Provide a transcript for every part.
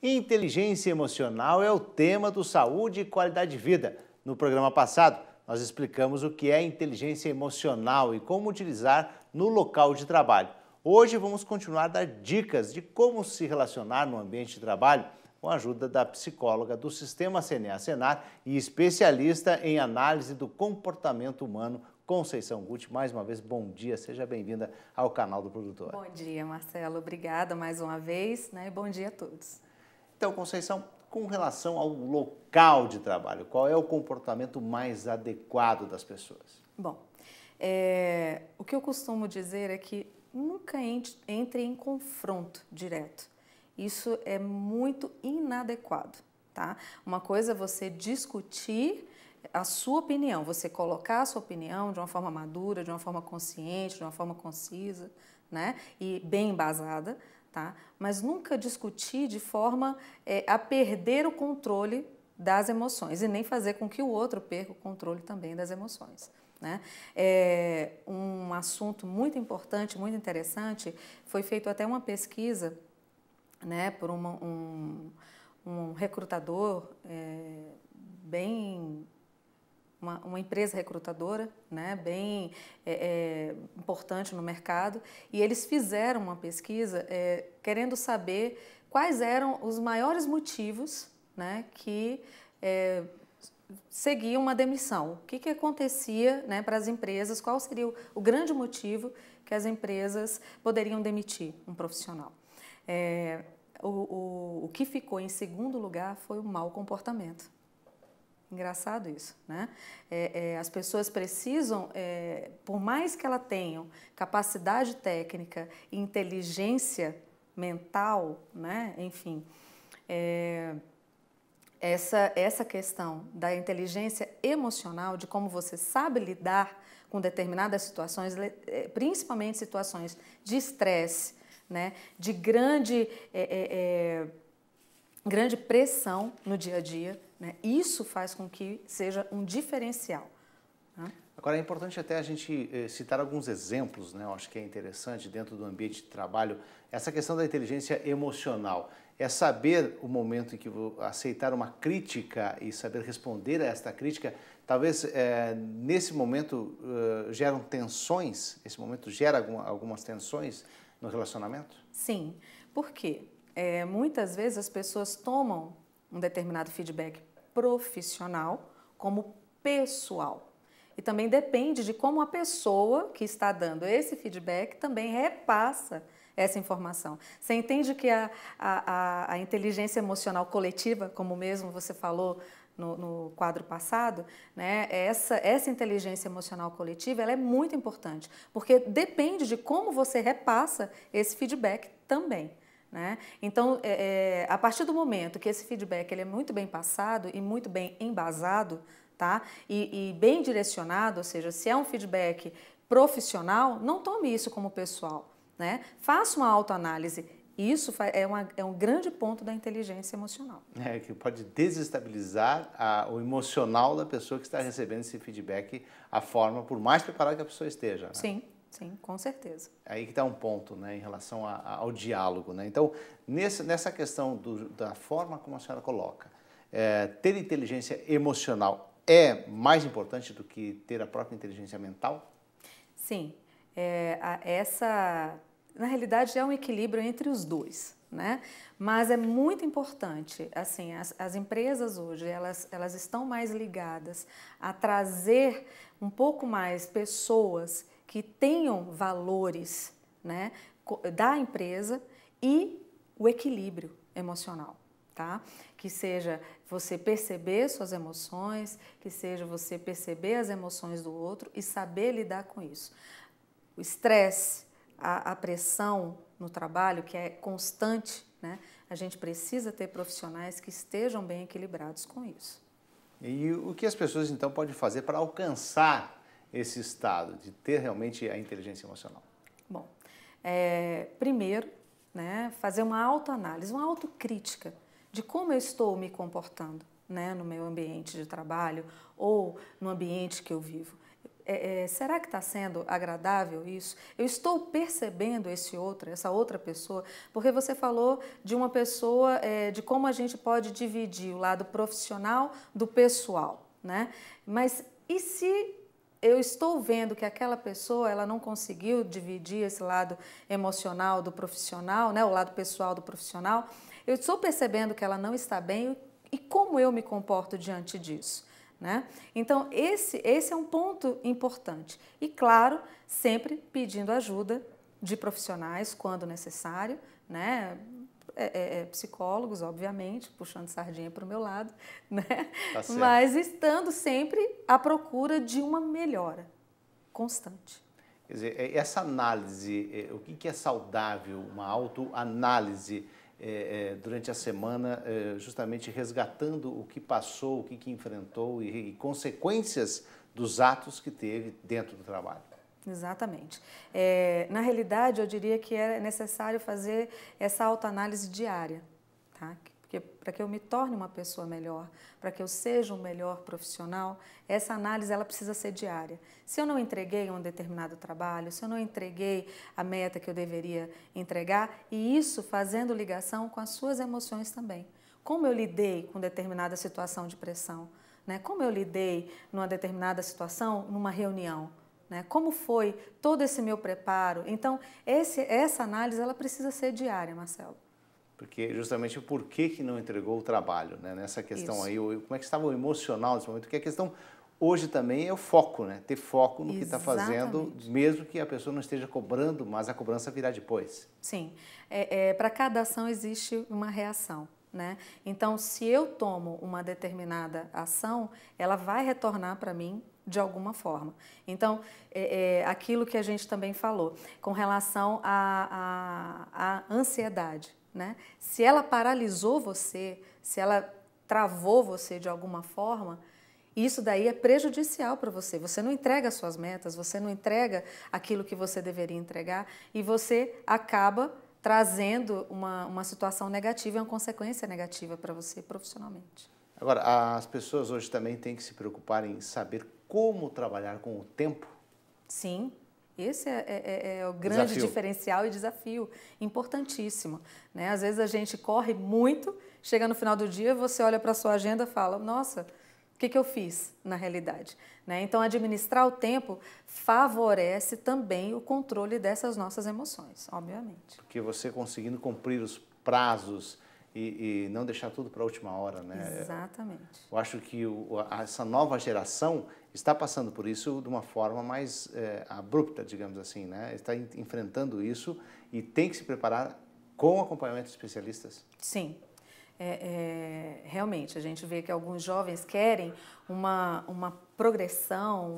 Inteligência emocional é o tema do Saúde e Qualidade de Vida. No programa passado, nós explicamos o que é inteligência emocional e como utilizar no local de trabalho. Hoje vamos continuar a dar dicas de como se relacionar no ambiente de trabalho com a ajuda da psicóloga do Sistema CNA-Senar e especialista em análise do comportamento humano, Conceição Guti. Mais uma vez, bom dia, seja bem-vinda ao canal do Produtor. Bom dia, Marcelo. Obrigada mais uma vez, né? Bom dia a todos. Então, Conceição, com relação ao local de trabalho, qual é o comportamento mais adequado das pessoas? Bom, o que eu costumo dizer é que nunca entre em confronto direto. Isso é muito inadequado, tá? Uma coisa é você discutir a sua opinião, você colocar a sua opinião de uma forma madura, de uma forma consciente, de uma forma concisa, né? E bem embasada, tá? Mas nunca discutir de forma a perder o controle das emoções e nem fazer com que o outro perca o controle também das emoções, né? Um assunto muito importante, muito interessante, foi feito até uma pesquisa, né, por um recrutador, uma empresa recrutadora, né, bem importante no mercado, e eles fizeram uma pesquisa querendo saber quais eram os maiores motivos, né, que seguiam uma demissão. O que acontecia, né, para as empresas, qual seria o grande motivo que as empresas poderiam demitir um profissional. O que ficou em segundo lugar foi o mau comportamento. Engraçado isso, né? As pessoas precisam, por mais que elas tenham capacidade técnica e inteligência mental, né? Enfim, essa questão da inteligência emocional, de como você sabe lidar com determinadas situações, principalmente situações de estresse, né? De grande pressão no dia a dia, né? Isso faz com que seja um diferencial, né? Agora, é importante até a gente citar alguns exemplos, né? Eu acho que é interessante dentro do ambiente de trabalho, essa questão da inteligência emocional. É saber o momento em que vou aceitar uma crítica e saber responder a esta crítica. Talvez nesse momento geram tensões, esse momento gera algumas tensões no relacionamento? Sim, por quê? Muitas vezes as pessoas tomam um determinado feedback profissional como pessoal. E também depende de como a pessoa que está dando esse feedback também repassa essa informação. Você entende que a inteligência emocional coletiva, como mesmo você falou no quadro passado, né, essa inteligência emocional coletiva, ela é muito importante, porque depende de como você repassa esse feedback também, né? Então, a partir do momento que esse feedback ele é muito bem passado e muito bem embasado, tá? E bem direcionado, ou seja, se é um feedback profissional, não tome isso como pessoal, né? Faça uma autoanálise. Isso é um grande ponto da inteligência emocional. Que pode desestabilizar o emocional da pessoa que está recebendo esse feedback, a forma, por mais preparada que a pessoa esteja, né? Sim. Sim, com certeza. Aí que está um ponto, né, em relação ao diálogo, né? Então, nessa questão da forma como a senhora coloca, ter inteligência emocional é mais importante do que ter a própria inteligência mental? Sim, na realidade é um equilíbrio entre os dois, né? Mas é muito importante, assim, as empresas hoje, elas estão mais ligadas a trazer um pouco mais pessoas que tenham valores, né, da empresa e o equilíbrio emocional, tá? Que seja você perceber suas emoções, que seja você perceber as emoções do outro e saber lidar com isso. O estresse, a pressão no trabalho, que é constante, né? A gente precisa ter profissionais que estejam bem equilibrados com isso. E o que as pessoas então podem fazer para alcançar esse estado de ter realmente a inteligência emocional? Bom, primeiro, né, fazer uma autoanálise, uma autocrítica de como eu estou me comportando, né, no meu ambiente de trabalho ou no ambiente que eu vivo. será que está sendo agradável isso? Eu estou percebendo essa outra pessoa? Porque você falou de uma pessoa, de como a gente pode dividir o lado profissional do pessoal, né? Mas e se eu estou vendo que aquela pessoa ela não conseguiu dividir esse lado emocional do profissional, né? O lado pessoal do profissional? Eu estou percebendo que ela não está bem e como eu me comporto diante disso? Né? Então, esse é um ponto importante. E, claro, sempre pedindo ajuda de profissionais quando necessário, né? Psicólogos, obviamente, puxando sardinha para o meu lado, né? Tá certo. Mas estando sempre à procura de uma melhora constante. Quer dizer, essa análise, o que é saudável, uma autoanálise durante a semana, justamente resgatando o que passou, o que enfrentou e consequências dos atos que teve dentro do trabalho. Exatamente. Na realidade, eu diria que é necessário fazer essa autoanálise diária, tá? Porque para que eu me torne uma pessoa melhor, para que eu seja um melhor profissional, essa análise ela precisa ser diária. Se eu não entreguei um determinado trabalho, se eu não entreguei a meta que eu deveria entregar, e isso fazendo ligação com as suas emoções também. Como eu lidei com determinada situação de pressão, né? Como eu lidei numa determinada situação, numa reunião, né? Como foi todo esse meu preparo? Então, essa análise ela precisa ser diária, Marcelo. Porque justamente o porquê que não entregou o trabalho, né? Nessa questão Isso. aí, como é que estava o emocional nesse momento? Porque a questão hoje também é o foco, né? Ter foco no que está fazendo, mesmo que a pessoa não esteja cobrando, mas a cobrança virá depois. Sim. Para cada ação existe uma reação, né? Então, se eu tomo uma determinada ação, ela vai retornar para mim de alguma forma. Então, aquilo que a gente também falou, com relação à ansiedade, né? Se ela paralisou você, se ela travou você de alguma forma, isso daí é prejudicial para você. Você não entrega as suas metas, você não entrega aquilo que você deveria entregar e você acaba trazendo uma situação negativa, uma consequência negativa para você profissionalmente. Agora, as pessoas hoje também têm que se preocupar em saber como trabalhar com o tempo? Sim, esse é o grande diferencial e desafio importantíssimo, né? Às vezes a gente corre muito, chega no final do dia, você olha para a sua agenda e fala, nossa, o que eu fiz na realidade? Né? Então, administrar o tempo favorece também o controle dessas nossas emoções, obviamente. Porque você conseguindo cumprir os prazos e não deixar tudo para a última hora, né? Exatamente. Eu acho que essa nova geração está passando por isso de uma forma mais abrupta, digamos assim, né? Está enfrentando isso e tem que se preparar com acompanhamento de especialistas. Sim. Realmente, a gente vê que alguns jovens querem uma progressão,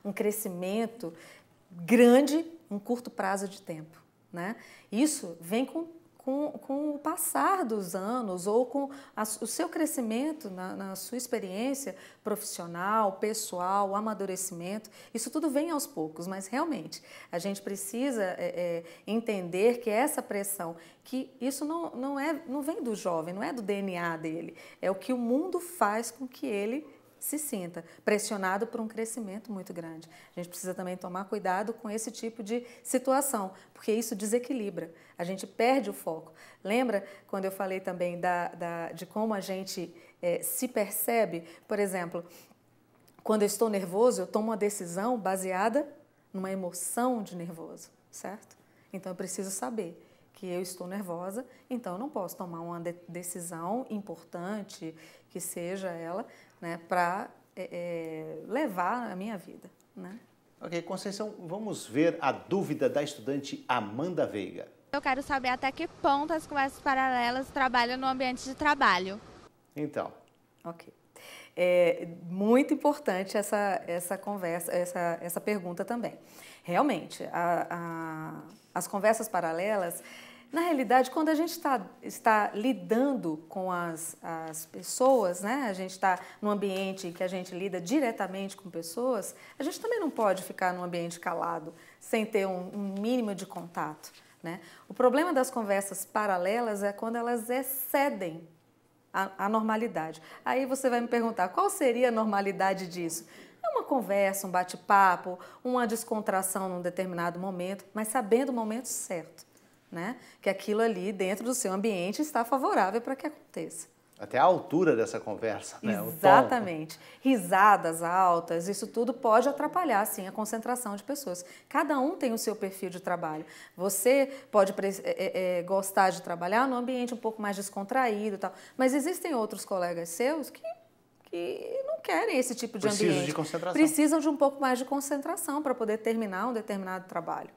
um crescimento grande em curto prazo de tempo, né? Isso vem com o passar dos anos ou com o seu crescimento na sua experiência profissional, pessoal, o amadurecimento, isso tudo vem aos poucos, mas realmente a gente precisa entender que essa pressão, que isso não vem do jovem, não é do DNA dele, é o que o mundo faz com que ele se sinta pressionado por um crescimento muito grande. A gente precisa também tomar cuidado com esse tipo de situação, porque isso desequilibra, a gente perde o foco. Lembra quando eu falei também de como a gente se percebe? Por exemplo, quando eu estou nervoso, eu tomo uma decisão baseada numa emoção de nervoso, certo? Então eu preciso saber que eu estou nervosa, então eu não posso tomar uma decisão importante, que seja ela, né, para levar a minha vida, né? Ok, Conceição, vamos ver a dúvida da estudante Amanda Veiga. Eu quero saber até que ponto as conversas paralelas trabalham no ambiente de trabalho. Então. Ok. É muito importante essa conversa, essa pergunta também. Realmente, as conversas paralelas, na realidade, quando a gente está lidando com as pessoas, né? A gente está num ambiente que a gente lida diretamente com pessoas, a gente também não pode ficar num ambiente calado, sem ter um mínimo de contato, né? O problema das conversas paralelas é quando elas excedem a normalidade. Aí você vai me perguntar, qual seria a normalidade disso? É uma conversa, um bate-papo, uma descontração num determinado momento, mas sabendo o momento certo, né? Que aquilo ali dentro do seu ambiente está favorável para que aconteça. Até a altura dessa conversa, né? Exatamente. Risadas altas, isso tudo pode atrapalhar, sim, a concentração de pessoas. Cada um tem o seu perfil de trabalho. Você pode gostar de trabalhar num ambiente um pouco mais descontraído e tal, mas existem outros colegas seus que não querem esse tipo de ambiente. Precisam de concentração. Precisam de um pouco mais de concentração para poder terminar um determinado trabalho.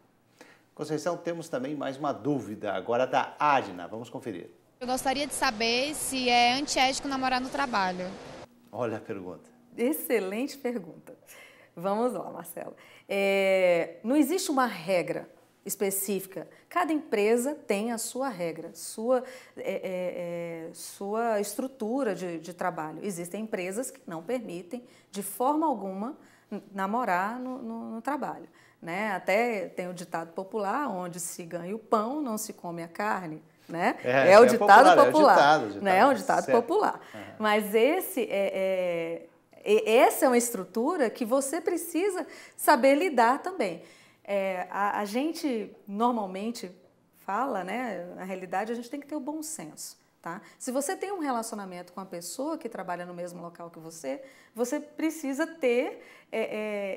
Conceição, temos também mais uma dúvida, agora da Adna. Vamos conferir. Eu gostaria de saber se é antiético namorar no trabalho. Olha a pergunta. Excelente pergunta. Vamos lá, Marcelo. Não existe uma regra específica. Cada empresa tem a sua regra, sua estrutura de trabalho. Existem empresas que não permitem, de forma alguma, namorar no trabalho, né? Até tem o ditado popular, onde se ganha o pão, não se come a carne. Né? É o ditado popular. É um ditado popular. Uhum. Mas essa é uma estrutura que você precisa saber lidar também. A gente normalmente fala, né? Na realidade, a gente tem que ter o bom senso. Tá? Se você tem um relacionamento com a pessoa que trabalha no mesmo local que você precisa ter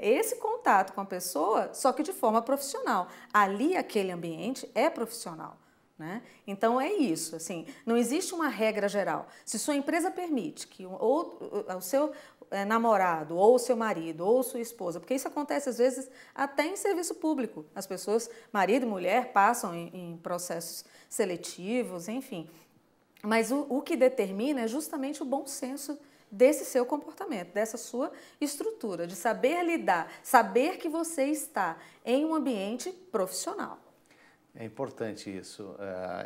esse contato com a pessoa, só que de forma profissional. Ali, aquele ambiente é profissional. Né? Então, é isso. Assim, não existe uma regra geral. Se sua empresa permite que o seu namorado, ou o seu marido, ou sua esposa, porque isso acontece às vezes até em serviço público. As pessoas, marido e mulher, passam em processos seletivos, enfim. Mas o que determina é justamente o bom senso desse seu comportamento, dessa sua estrutura, de saber lidar, saber que você está em um ambiente profissional. É importante isso.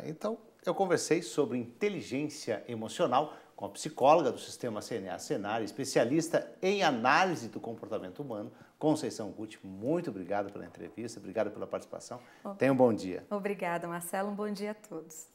Então, eu conversei sobre inteligência emocional com a psicóloga do Sistema CNA Senar, especialista em análise do comportamento humano, Conceição Guti. Muito obrigado pela entrevista, obrigado pela participação. Tenha um bom dia. Obrigada, Marcelo. Um bom dia a todos.